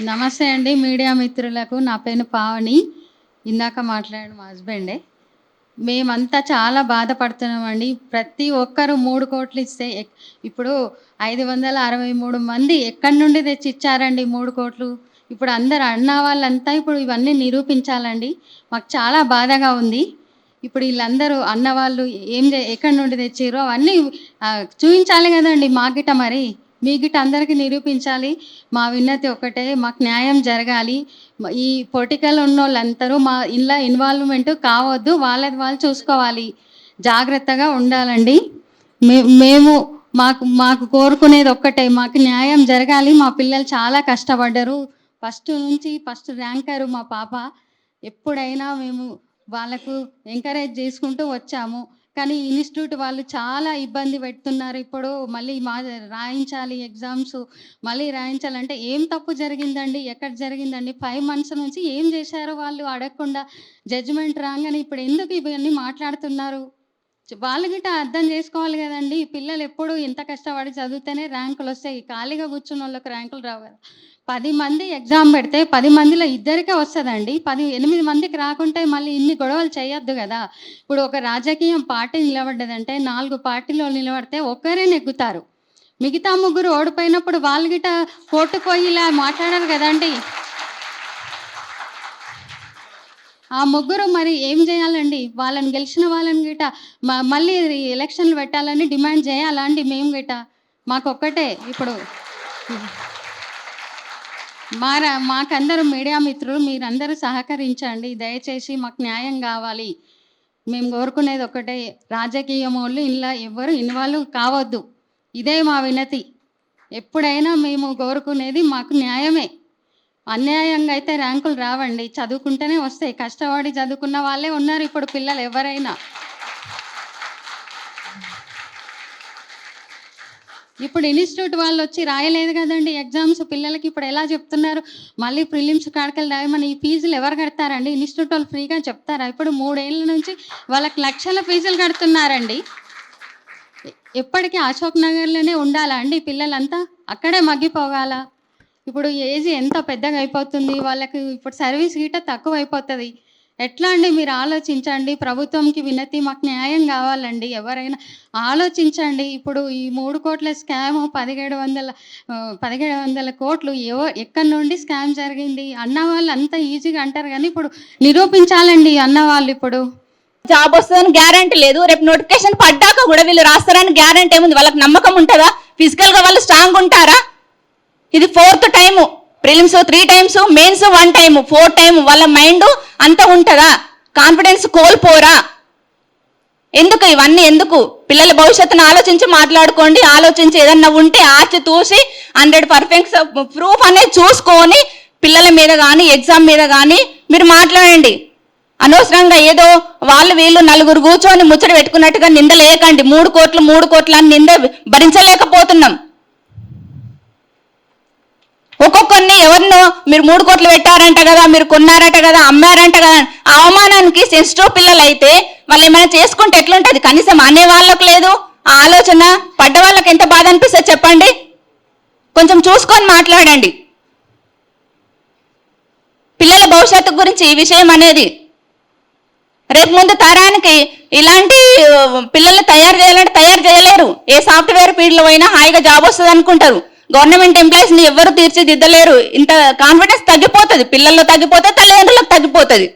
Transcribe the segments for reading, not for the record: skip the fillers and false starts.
నమస్తే అండి మీడియా మిత్రులకు. నా పేరు పావని. ఇందాక మాట్లాడిన మా హస్బెండే. మేమంతా చాలా బాధపడుతున్నామండి. ప్రతి ఒక్కరు 3 కోట్లు ఇస్తే ఇప్పుడు 563 మంది ఎక్కడి నుండి తెచ్చి ఇచ్చారండి 3 కోట్లు. ఇప్పుడు అందరు అన్న వాళ్ళంతా ఇప్పుడు ఇవన్నీ నిరూపించాలండి. మాకు చాలా బాధగా ఉంది. ఇప్పుడు వీళ్ళందరూ అన్నవాళ్ళు ఎక్కడి నుండి తెచ్చిర్రో అవన్నీ చూపించాలి కదండి మా గిట్ట మరి. మీ గిట్ట అందరికీ నిరూపించాలి. మా విన్నతి ఒకటే, మాకు న్యాయం జరగాలి. ఈ పొలిటికల్ ఉన్నోళ్ళందరూ మా ఇలా ఇన్వాల్వ్మెంట్ కావద్దు. వాళ్ళది వాళ్ళు చూసుకోవాలి. జాగ్రత్తగా ఉండాలండి. మేము మాకు కోరుకునేది ఒక్కటే, మాకు న్యాయం జరగాలి. మా పిల్లలు చాలా కష్టపడ్డారు. ఫస్ట్ ర్యాంకరు మా పాప. ఎప్పుడైనా మేము వాళ్ళకు ఎంకరేజ్ చేసుకుంటూ వచ్చాము. కానీ ఇన్స్టిట్యూట్ వాళ్ళు చాలా ఇబ్బంది పెడుతున్నారు. ఇప్పుడు మళ్ళీ రాయించాలి ఎగ్జామ్స్, మళ్ళీ రాయించాలంటే ఏం తప్పు జరిగిందండి? ఎక్కడ జరిగిందండి? 5 months నుంచి ఏం చేశారో వాళ్ళు అడగకుండా జడ్జిమెంట్ రాగానే ఇప్పుడు ఎందుకు ఇవన్నీ మాట్లాడుతున్నారు? వాళ్ళు గిట్ట అర్థం చేసుకోవాలి కదండి. పిల్లలు ఎప్పుడు ఇంత కష్టపడి చదివితేనే ర్యాంకులు వస్తాయి. ఖాళీగా కూర్చున్న వాళ్ళకి ర్యాంకులు రావు కదా. 10 మంది ఎగ్జామ్ పెడితే 10 మందిలో ఇద్దరికే వస్తుందండి. 8 మందికి రాకుంటే మళ్ళీ ఇన్ని గొడవలు చేయొద్దు కదా. ఇప్పుడు ఒక రాజకీయం పార్టీ నిలబడ్డదంటే 4 పార్టీలో నిలబడితే ఒక్కరే నెగ్గుతారు. మిగతా 3 ఓడిపోయినప్పుడు వాళ్ళు గిట్ట కోర్టుకు పోయి ఇలా మాట్లాడారు కదండి. ఆ 3 మరి ఏం చేయాలండి? వాళ్ళని గెలిచిన వాళ్ళని గిట్ట మళ్ళీ ఎలక్షన్లు పెట్టాలని డిమాండ్ చేయాలా అండి మేము గిట్ట? మాకొక్కటే ఇప్పుడు మాకందరూ మీడియా మిత్రులు మీరందరూ సహకరించండి. దయచేసి మాకు న్యాయం కావాలి. మేము కోరుకునేది ఒకటే, రాజకీయం వాళ్ళు ఇలా ఎవరు ఇన్వాల్వ్ కావద్దు. ఇదే మా వినతి. ఎప్పుడైనా మేము కోరుకునేది మాకు న్యాయమే. అన్యాయంగా అయితే ర్యాంకులు రావండి. చదువుకుంటేనే వస్తాయి. కష్టపడి చదువుకున్న వాళ్ళే ఉన్నారు ఇప్పుడు పిల్లలు ఎవరైనా. ఇప్పుడు ఇన్స్టిట్యూట్ వాళ్ళు వచ్చి రాయలేదు కదండి ఎగ్జామ్స్. పిల్లలకి ఇప్పుడు ఎలా చెప్తున్నారు? మళ్ళీ ప్రిలిమ్స్ కాడకలు రాయమని. ఈ ఫీజులు ఎవరు కడతారండి? ఇన్స్టిట్యూట్ వాళ్ళు ఫ్రీగా చెప్తారా? ఇప్పుడు 3 ఏళ్ళ నుంచి వాళ్ళకి లక్షల ఫీజులు కడుతున్నారండి. ఎప్పటికీ అశోక్ నగర్లోనే ఉండాలా అండి పిల్లలంతా? అక్కడే మగ్గిపోవాలా? ఇప్పుడు ఏజ్ ఎంత పెద్దగా అయిపోతుంది. వాళ్ళకి ఇప్పుడు సర్వీస్ గిట్ట తక్కువ అయిపోతుంది. ఎట్లా అండి? మీరు ఆలోచించండి. ప్రభుత్వంకి వినతి, మాకు న్యాయం కావాలండి. ఎవరైనా ఆలోచించండి. ఇప్పుడు ఈ 3 కోట్ల స్కామ్ 1700 కోట్లు ఎక్కడి నుండి స్కామ్ జరిగింది? అన్న వాళ్ళు అంత ఈజీగా అంటారు కానీ ఇప్పుడు నిరూపించాలండి అన్న వాళ్ళు. ఇప్పుడు జాబ్ వస్తుందని గ్యారంటీ లేదు. రేపు నోటిఫికేషన్ పడ్డాక కూడా వీళ్ళు రాస్తారని గ్యారంటీ ఏముంది? వాళ్ళకి నమ్మకం ఉంటుందా? ఫిజికల్గా వాళ్ళు స్ట్రాంగ్ ఉంటారా? ఇది 4th time. Prelims 3 times, mains 1 time, 4th time. వాళ్ళ మైండ్ అంత ఉంటుందా? కాన్ఫిడెన్స్ కోల్పోరా? ఎందుకు ఇవన్నీ? ఎందుకు? పిల్లల భవిష్యత్తును ఆలోచించి మాట్లాడుకోండి. ఆలోచించి ఏదన్నా ఉంటే ఆచి చూసి 100% ప్రూఫ్ అనేది చూసుకొని పిల్లల మీద కానీ ఎగ్జామ్ మీద కానీ మీరు మాట్లాడండి. అనవసరంగా ఏదో వాళ్ళు వీళ్ళు 4 కూర్చొని ముచ్చట పెట్టుకున్నట్టుగా నిందలేయకండి. 3 కోట్లు అని నింద భరించలేకపోతున్నాం. ఒక్కొక్కరిని ఎవరినో మీరు 3 కోట్లు పెట్టారంట కదా, మీరు కొన్నారట కదా, అమ్మారంట కదా. ఆ అవమానానికి సెన్సిటివ్ పిల్లలు అయితే వాళ్ళు ఏమైనా చేసుకుంటే ఎట్లుంటుంది? కనీసం అనే వాళ్ళకు లేదు ఆ ఆలోచన. పడ్డ వాళ్ళకి ఎంత బాధ అనిపిస్తుంది చెప్పండి? కొంచెం చూసుకొని మాట్లాడండి. పిల్లల భవిష్యత్తు గురించి ఈ విషయం అనేది రేపు ముందు తరానికి ఇలాంటి పిల్లల్ని తయారు చేయాలంటే తయారు చేయలేరు. ఏ సాఫ్ట్వేర్ ఫీల్డ్లో అయినా హాయిగా జాబ్ వస్తుంది అనుకుంటారు. గవర్నమెంట్ ఎంప్లాయీస్ని ఎవరు తీర్చిదిద్దలేరు. ఇంత కాన్ఫిడెన్స్ తగ్గిపోతుంది. పిల్లల్లో తగ్గిపోతుంది, తల్లిదండ్రులకు తగ్గిపోతుంది.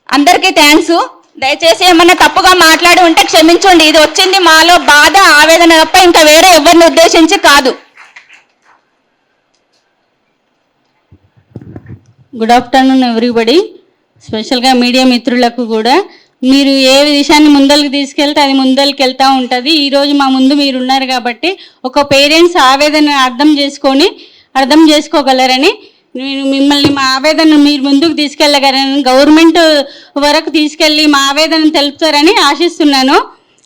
అందరికీ థ్యాంక్స్. దయచేసి ఏమన్నా తప్పుగా మాట్లాడి ఉంటే క్షమించండి. ఇది వచ్చింది మాలో బాధ, ఆవేదన తప్ప ఇంకా వేరే ఎవరిని ఉద్దేశించి కాదు. Good afternoon everybody. స్పెషల్గా మీడియా మిత్రులకు కూడా, మీరు ఏ విషయాన్ని ముందరికి తీసుకెళ్తే అది ముందరికి వెళ్తూ ఉంటుంది. ఈరోజు మా ముందు మీరు ఉన్నారు కాబట్టి ఒక పేరెంట్స్ ఆవేదన అర్థం చేసుకోగలరని నేను మిమ్మల్ని మా ఆవేదన మీరు ముందుకు తీసుకెళ్ళగలరని, గవర్నమెంట్ వరకు తీసుకెళ్ళి మా ఆవేదన తెలుపుతారని ఆశిస్తున్నాను.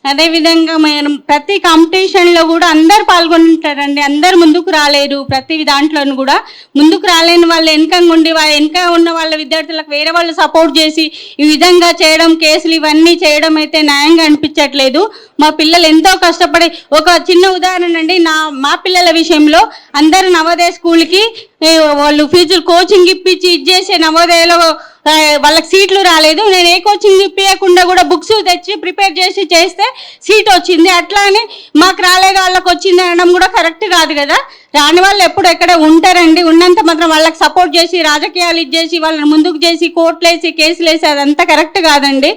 అదేవిధంగా మేము ప్రతి కాంపిటీషన్లో కూడా అందరు పాల్గొంటారండి. అందరు ముందుకు రాలేరు. ప్రతి దాంట్లోనూ కూడా ముందుకు రాలేని వాళ్ళు వెనకంగా ఉండి వెనక ఉన్న వాళ్ళ విద్యార్థులకు వేరే వాళ్ళు సపోర్ట్ చేసి ఈ విధంగా చేయడం, కేసులు ఇవన్నీ చేయడం అయితే న్యాయంగా అనిపించట్లేదు. మా పిల్లలు ఎంతో కష్టపడి, ఒక చిన్న ఉదాహరణ అండి, మా పిల్లల విషయంలో అందరు నవోదయ స్కూల్కి వాళ్ళు ఫీజులు కోచింగ్ ఇప్పించి ఇచ్చేసే నవోదయలో వాళ్ళకి సీట్లు రాలేదు. నేను ఏ కోచింగ్ ఇప్పించకుండా కూడా బుక్స్ తెచ్చి ప్రిపేర్ చేసి చేస్తే సీట్ వచ్చింది. అట్లా అని మాకు రాలేదు వాళ్ళకి వచ్చింది అనడం కూడా కరెక్ట్ కాదు కదా. రాని వాళ్ళు ఎప్పుడు ఎక్కడ ఉంటారండి. ఉన్నంత మాత్రం వాళ్ళకి సపోర్ట్ చేసి రాజకీయాలు ఇచ్చేసి వాళ్ళని ముందుకు చేసి కోర్టులు వేసి కేసులు వేసి అదంతా కరెక్ట్ కాదండి.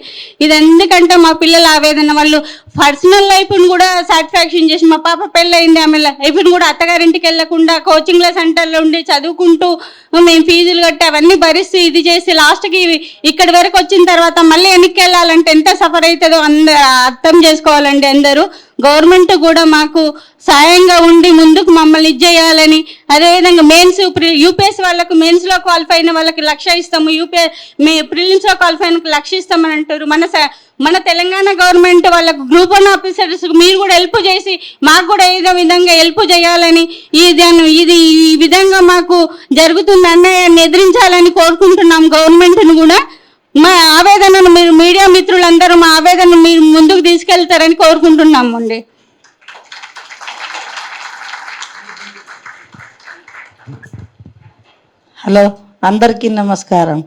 ఇది ఎందుకంటే మా పిల్లల ఆవేదన, వాళ్ళు పర్సనల్ లైఫ్ని కూడా సాటిస్ఫాక్షన్ చేసి, మా పాప పెళ్ళయింది, ఆమె లైఫ్ని కూడా అత్తగారింటికి వెళ్లకుండా కోచింగ్ల సెంటర్లో ఉండి చదువుకుంటూ మేము ఫీజులు కట్టి అవన్నీ భరిస్తూ ఇది చేసి లాస్ట్కి ఇక్కడి వరకు వచ్చిన తర్వాత మళ్ళీ వెనక్కి వెళ్ళాలంటే ఎంత సఫర్ అవుతుందో అర్థం చేసుకోవాలండి అందరూ. గవర్నమెంట్ కూడా మాకు సాయంగా ఉండి ముందుకు మమ్మల్ని ఇచ్చేయాలని, అదేవిధంగా మెయిన్స్ యూపీఎస్ వాళ్ళకు మెయిన్స్లో క్వాలిఫై అయిన వాళ్ళకి 1,00,000 ఇస్తాము, ప్రిలిమ్స్లో క్వాలిఫై అయిన 1,00,000 ఇస్తామని అంటారు. మన తెలంగాణ గవర్నమెంట్ వాళ్ళకు గ్రూప్ 1 ఆఫీసర్స్ మీరు కూడా హెల్ప్ చేసి మాకు కూడా ఏదో విధంగా హెల్ప్ చేయాలని, ఇది ఈ విధంగా మాకు జరుగుతున్న అన్యాయాన్ని ఎదిరించాలని కోరుకుంటున్నాం గవర్నమెంట్ను కూడా. మా ఆవేదనను మీరు మీడియా మిత్రులందరూ మా ఆవేదనను మీరు ముందుకు తీసుకెళ్తారని కోరుకుంటున్నాము అండి. హలో, అందరికీ నమస్కారం.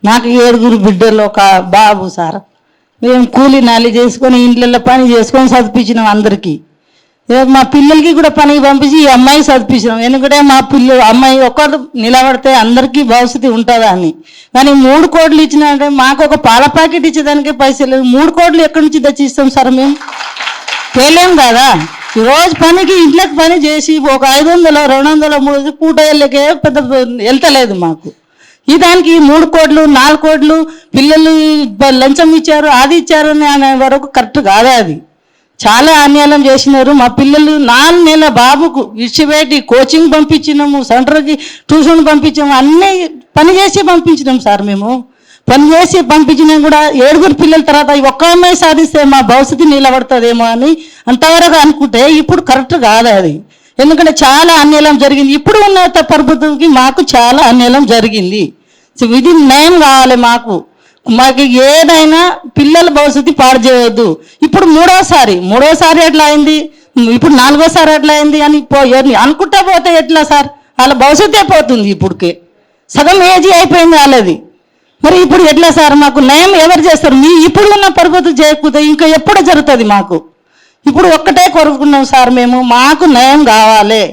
నాకు 7 బిడ్డలు, ఒక బాబు సార్. మేము కూలి నాలి చేసుకొని ఇంట్లో పని చేసుకొని చదివించినాం అందరికీ. మా పిల్లలకి కూడా పనికి పంపించి ఈ అమ్మాయి చదివించినాం. ఎందుకంటే మా అమ్మాయి ఒకరు నిలబడితే అందరికీ భవిష్యత్తు ఉంటుందా అని. కానీ 3 కోట్లు ఇచ్చినంటే మాకు ఒక పాల ప్యాకెట్ ఇచ్చేదానికే పైసలు లేదు. 3 కోట్లు ఎక్కడి నుంచి తెచ్చి ఇస్తాం సార్? మేము తేలేం కదా. రోజు పనికి ఇంట్లోకి పని చేసి ఒక 500, 200, 300 పూట వెళ్ళకే పెద్ద వెళ్తలేదు మాకు. ఈ దానికి 3 కోట్లు 4 కోట్లు పిల్లలు లంచం ఇచ్చారు, అది ఇచ్చారు అనే వరకు కరెక్ట్ కాదా? అది చాలా అన్యాయం చేసినారు. మా పిల్లలు 4 నెలల బాబుకు విడిచిపెట్టి కోచింగ్ పంపించినాము, సెంటర్కి ట్యూషన్ పంపించాము, అన్నీ పని చేసి పంపించినాం సార్. మేము పని చేసి పంపించినా కూడా 7 పిల్లల తర్వాత ఒక్క అమ్మాయి సాధిస్తే మా భవిష్యత్తు నిలబడుతుందేమో అని అంతవరకు అనుకుంటే ఇప్పుడు కరెక్ట్ కాదు అది. ఎందుకంటే చాలా అన్యాయం జరిగింది. ఇప్పుడు ఉన్న ప్రభుత్వంకి మాకు చాలా అన్యాయం జరిగింది. ఇది న్యాయం కావాలి మాకు. ఏదైనా పిల్లల భవిష్యత్తు పాడు చేయవద్దు. ఇప్పుడు మూడోసారి ఎట్లా అయింది, ఇప్పుడు 4వసారి ఎట్లా అయింది అని అనుకుంటా పోతే ఎట్లా సార్? వాళ్ళ భవిష్యత్తే పోతుంది. ఇప్పటికే సగం ఏజీ అయిపోయింది వాళ్ళది. మరి ఇప్పుడు ఎట్లా సార్? మాకు న్యాయం ఎవరు చేస్తారు? ఇప్పుడు ఉన్న ప్రభుత్వం చేయకపోతే ఇంకా ఎప్పుడు జరుగుతుంది మాకు? ఇప్పుడు ఒక్కటే కోరుకున్నాం సార్ మేము, మాకు న్యాయం కావాలి.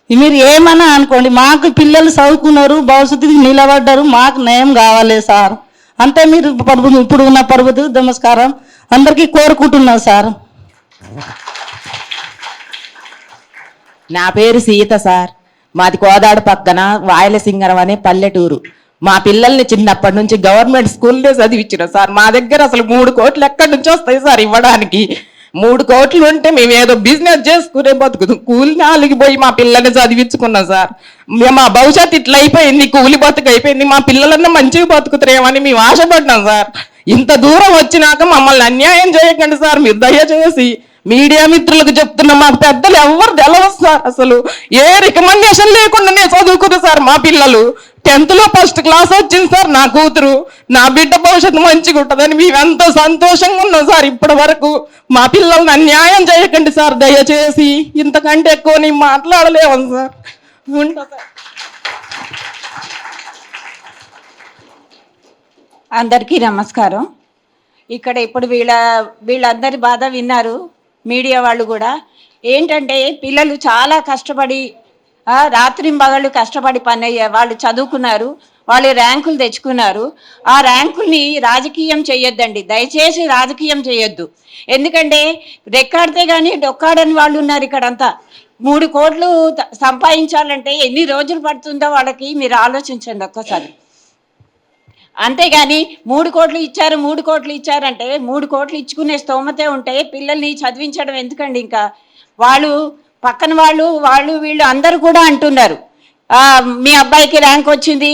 మీరు ఏమన్నా అనుకోండి, మాకు పిల్లలు చదువుకున్నారు, భవిష్యత్తుకి నిలబడ్డారు, మాకు న్యాయం కావాలి సార్. అంతే. మీరు ఇప్పుడు ఉన్న ప్రభుత్వం నమస్కారం అందరికీ కోరుకుంటున్నాం సార్. నా పేరు సీత సార్. మాది కోదాడు పక్కన వాయలసింగరం అనే పల్లెటూరు. మా పిల్లల్ని చిన్నప్పటి నుంచి గవర్నమెంట్ స్కూల్లో చదివించిన సార్. మా దగ్గర అసలు 3 కోట్లు ఎక్కడి నుంచి వస్తాయి సార్ ఇవ్వడానికి? 3 కోట్లు ఉంటే మేము ఏదో బిజినెస్ చేసుకునే బతుకుతాం. కూలి నాలికి పోయి మా పిల్లల్ని చదివించుకున్నాం సార్. మా భవిష్యత్తు ఇట్లా అయిపోయింది, కూలి బతుకు అయిపోయింది. మా పిల్లలన్నా మంచిగా బతుకుతారేమని మేము ఆశపడ్డాం సార్. ఇంత దూరం వచ్చినాక మమ్మల్ని అన్యాయం చేయకండి సార్. మీరు దయచేసి మీడియా మిత్రులకు చెప్తున్నా, మాకు పెద్దలు ఎవరు తెలవదు సార్. అసలు ఏ రికమెండేషన్ లేకుండానే చదువుకున్నారు సార్ మా పిల్లలు. 10th ఫస్ట్ క్లాస్ వచ్చింది సార్ నా కూతురు. నా బిడ్డ భవిష్యత్తు మంచిగా ఉంటుందని మేమెంతో సంతోషంగా ఉన్నాం సార్ ఇప్పటి వరకు. మా పిల్లల్ని అన్యాయం చేయకండి సార్ దయచేసి. ఇంతకంటే ఎక్కువ నేను మాట్లాడలేము సార్. ఉంటా సార్. అందరికీ నమస్కారం. ఇక్కడ ఇప్పుడు వీళ్ళందరి బాధ విన్నారు మీడియా వాళ్ళు కూడా. ఏంటంటే పిల్లలు చాలా కష్టపడి రాత్రింబగళ్ళు కష్టపడి వాళ్ళు చదువుకున్నారు, వాళ్ళు ర్యాంకులు తెచ్చుకున్నారు. ఆ ర్యాంకుల్ని రాజకీయం చేయొద్దండి, దయచేసి రాజకీయం చేయొద్దు. ఎందుకంటే రెక్కాడితే కానీ డొక్కాడని వాళ్ళు ఉన్నారు ఇక్కడంతా. 3 కోట్లు సంపాదించాలంటే ఎన్ని రోజులు పడుతుందో వాళ్ళకి మీరు ఆలోచించండి ఒక్కసారి. అంతేగాని 3 కోట్లు ఇచ్చారు 3 కోట్లు ఇచ్చారంటే 3 కోట్లు ఇచ్చుకునే స్తోమతే ఉంటే పిల్లల్ని చదివించడం ఎందుకండి? ఇంకా వాళ్ళు పక్కన వాళ్ళు వీళ్ళు అందరూ కూడా అంటున్నారు మీ అబ్బాయికి ర్యాంక్ వచ్చింది,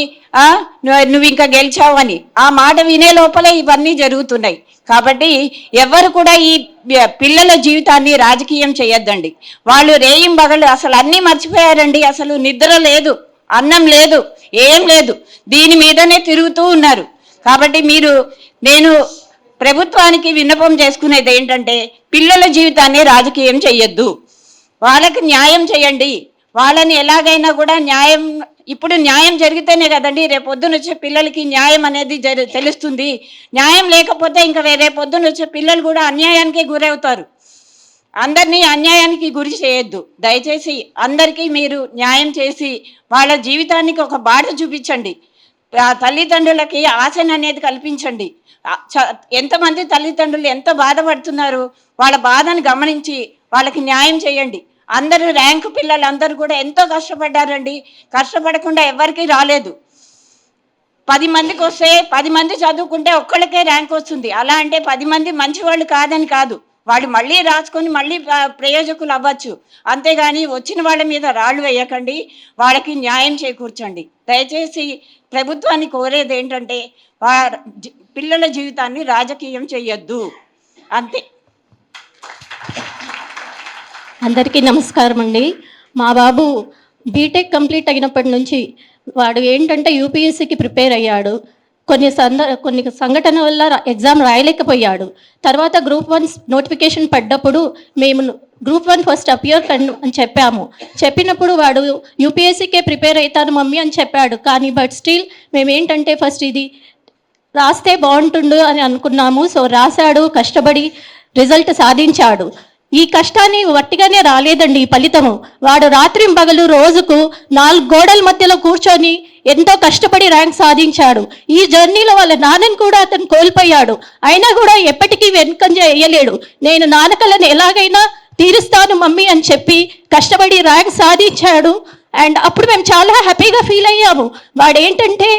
నువ్వు ఇంకా గెలిచావు అని. ఆ మాట వినే లోపలే ఇవన్నీ జరుగుతున్నాయి. కాబట్టి ఎవరు కూడా ఈ పిల్లల జీవితాన్ని రాజకీయం చేయొద్దండి. వాళ్ళు రేయింబగళ్ళు అసలు అన్నీ మర్చిపోయారండి. అసలు నిద్ర లేదు, అన్నం లేదు, ఏం లేదు, దీని మీదనే తిరుగుతూ ఉన్నారు. కాబట్టి నేను ప్రభుత్వానికి విన్నపం చేసుకునేది ఏంటంటే పిల్లల జీవితాన్ని రాజకీయం చెయ్యొద్దు, వాళ్ళకి న్యాయం చేయండి. వాళ్ళని ఎలాగైనా కూడా ఇప్పుడు న్యాయం జరిగితేనే కదండి రేపు పొద్దున వచ్చే పిల్లలకి న్యాయం అనేది తెలుస్తుంది. న్యాయం లేకపోతే ఇంకా రేపు పొద్దున వచ్చే పిల్లలు కూడా అన్యాయానికి గురవుతారు. అందరినీ అన్యాయానికి గురి చేయొద్దు. దయచేసి అందరికీ మీరు న్యాయం చేసి వాళ్ళ జీవితానికి ఒక బాట చూపించండి. తల్లిదండ్రులకి ఆశను అనేది కల్పించండి. ఎంతమంది తల్లిదండ్రులు ఎంత బాధపడుతున్నారు, వాళ్ళ బాధను గమనించి వాళ్ళకి న్యాయం చేయండి. అందరూ ర్యాంకు పిల్లలు అందరూ కూడా ఎంతో కష్టపడ్డారండి. కష్టపడకుండా ఎవరికి రాలేదు. 10 మందికి వస్తే 10 మంది చదువుకుంటే ఒక్కళ్ళకే ర్యాంక్ వస్తుంది. అలా అంటే 10 మంది మంచి వాళ్ళు కాదని కాదు, వాళ్ళు మళ్ళీ రాసుకొని మళ్ళీ ప్రయోజకులు అవ్వచ్చు. అంతేగాని వచ్చిన వాళ్ళ మీద రాళ్ళు వేయకండి, వాళ్ళకి న్యాయం చేకూర్చండి. దయచేసి ప్రభుత్వాన్ని కోరేది ఏంటంటే పిల్లల జీవితాన్ని రాజకీయం చేయొద్దు, అంతే. అందరికీ నమస్కారం అండి. మా బాబు బీటెక్ కంప్లీట్ అయినప్పటి నుంచి వాడు ఏంటంటే యూపీఎస్సీకి ప్రిపేర్ అయ్యాడు. కొన్ని సంఘటన వల్ల ఎగ్జామ్ రాయలేకపోయాడు. తర్వాత గ్రూప్ 1 నోటిఫికేషన్ పడ్డప్పుడు మేము గ్రూప్ 1 ఫస్ట్ అపియర్ అని చెప్పినప్పుడు వాడు యూపీఎస్సీకే ప్రిపేర్ అవుతాను మమ్మీ అని చెప్పాడు. కానీ బట్ స్టిల్ మేము ఏంటంటే ఫస్ట్ ఇది రాస్తే బాగుంటుండు అని అనుకున్నాము. సో రాశాడు, కష్టపడి రిజల్ట్ సాధించాడు. ఈ కష్టాన్ని వట్టిగానే రాలేదండి ఈ ఫలితము. వాడు రాత్రింబగలు రోజుకు 4 గోడల మధ్యలో కూర్చొని ఎంతో కష్టపడి ర్యాంక్ సాధించాడు. ఈ జర్నీలో వాళ్ళ నాన్నని కూడా అతను కోల్పోయాడు. అయినా కూడా ఎప్పటికీ వెనుకంజ వేయలేడు. నేను నాన్నకలను ఎలాగైనా తీరుస్తాను మమ్మీ అని చెప్పి కష్టపడి ర్యాంక్ సాధించాడు. అండ్ అప్పుడు మేము చాలా హ్యాపీగా ఫీల్ అయ్యాము. వాడు ఏంటంటే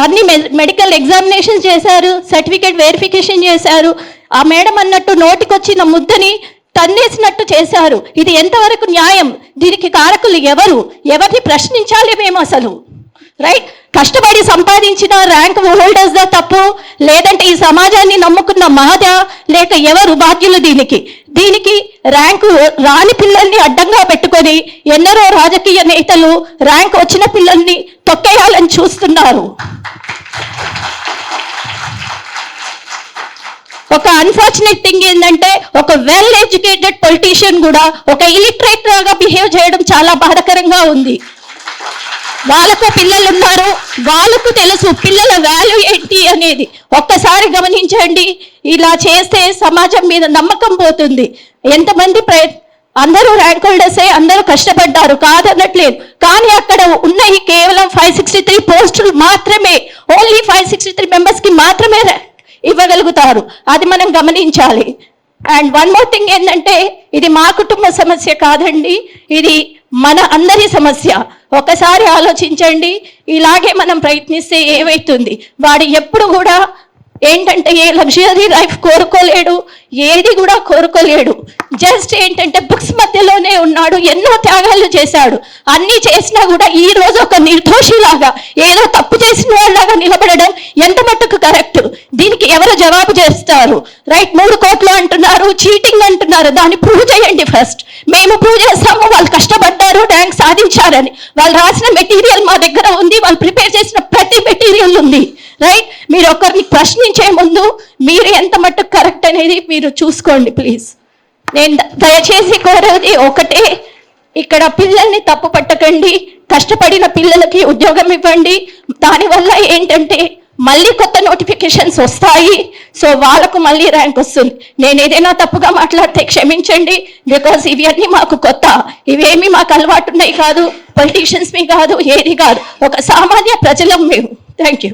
అన్ని మెడికల్ ఎగ్జామినేషన్ చేశారు, సర్టిఫికేట్ వెరిఫికేషన్ చేశారు. ఆ మేడం అన్నట్టు నోటికొచ్చిన ముద్దని తన్నేసినట్టు చేశారు. ఇది ఎంతవరకు న్యాయం? దీనికి కారకులు ఎవరిని ప్రశ్నించాలి మేము అసలు? రైట్, కష్టపడి సంపాదించిన ర్యాంక్ హోల్డర్స్ దా తప్పు, లేదంటే ఈ సమాజాన్ని నమ్ముకున్న మాదా, లేక ఎవరు బాధ్యులు దీనికి ర్యాంకు రాని పిల్లల్ని అడ్డంగా పెట్టుకొని ఎందరో రాజకీయ నేతలు ర్యాంక్ వచ్చిన పిల్లల్ని తొక్కేయాలని చూస్తున్నారు. ఒక అన్ఫార్చునేట్ థింగ్ ఏంటంటే ఒక వెల్ ఎడ్యుకేటెడ్ పొలిటీషియన్ కూడా ఒక ఇలిటరేట్ లాగా బిహేవ్ చేయడం చాలా బాధాకరంగా ఉంది. వాళ్ళకు పిల్లలు ఉన్నారు, వాళ్ళకు తెలుసు పిల్లల వాల్యూ ఏంటి అనేది. ఒక్కసారి గమనించండి. ఇలా చేస్తే సమాజం మీద నమ్మకం పోతుంది. ఎంతమంది అందరూ ర్యాంక్ హోల్డర్సే, అందరూ కష్టపడ్డారు కాదనట్లేదు. కానీ అక్కడ ఉన్నాయి కేవలం 563 పోస్టులు మాత్రమే. ఓన్లీ 563 మెంబర్స్కి మాత్రమే ఇవ్వగలుగుతారు. అది మనం గమనించాలి. అండ్ వన్ మోర్ థింగ్ ఏంటంటే ఇది మా కుటుంబ సమస్య కాదండి, ఇది మన అందరి సమస్య. ఒకసారి ఆలోచించండి. ఇలాగే మనం ప్రయత్నిస్తే ఏమవుతుంది? వాడు ఎప్పుడు కూడా ఏంటంటే ఏ లగ్జరీ లైఫ్ కోరుకోలేడు, ఏది కూడా కోరుకోలేడు. జస్ట్ ఏంటంటే బుక్స్ మధ్యలోనే ఉన్నాడు. ఎన్నో త్యాగాలు చేశాడు. అన్నీ చేసినా కూడా ఈ రోజు ఒక నిర్దోషిలాగా ఏదో తప్పు చేసిన వాళ్ళలాగా నిలబడడం ఎంత మట్టుకు కరెక్ట్? దీనికి ఎవరు జవాబు చేస్తారు? రైట్, 3 కోట్లు అంటున్నారు, చీటింగ్ అంటున్నారు. దాన్ని ప్రూవ్ చేయండి ఫస్ట్. మేము ప్రూవ్ చేస్తాము వాళ్ళు కష్టపడ్డారు, ర్యాంక్ సాధించారని. వాళ్ళు రాసిన మెటీరియల్ మా దగ్గర ఉంది, వాళ్ళు ప్రిపేర్ చేసిన ప్రతి మెటీరియల్ ఉంది. రైట్, మీరు ఒకరిని ప్రశ్నించే ముందు మీరు ఎంత మట్టుకు కరెక్ట్ అనేది మీరు చూసుకోండి ప్లీజ్. నేను దయచేసి కోరేది ఒకటే, ఇక్కడ పిల్లల్ని తప్పు పట్టకండి. కష్టపడిన పిల్లలకి ఉద్యోగం ఇవ్వండి. దానివల్ల ఏంటంటే మళ్ళీ కొత్త నోటిఫికేషన్స్ వస్తాయి. సో వాళ్ళకు మళ్ళీ ర్యాంక్ వస్తుంది. నేను ఏదైనా తప్పుగా మాట్లాడితే క్షమించండి. బికాస్ ఇవన్నీ మాకు కొత్త, ఇవేమి మాకు అలవాటు ఉన్నాయి కాదు, పొలిటీషియన్స్ మీ కాదు, ఏది కాదు, ఒక సామాన్య ప్రజలం మేము. Thank you.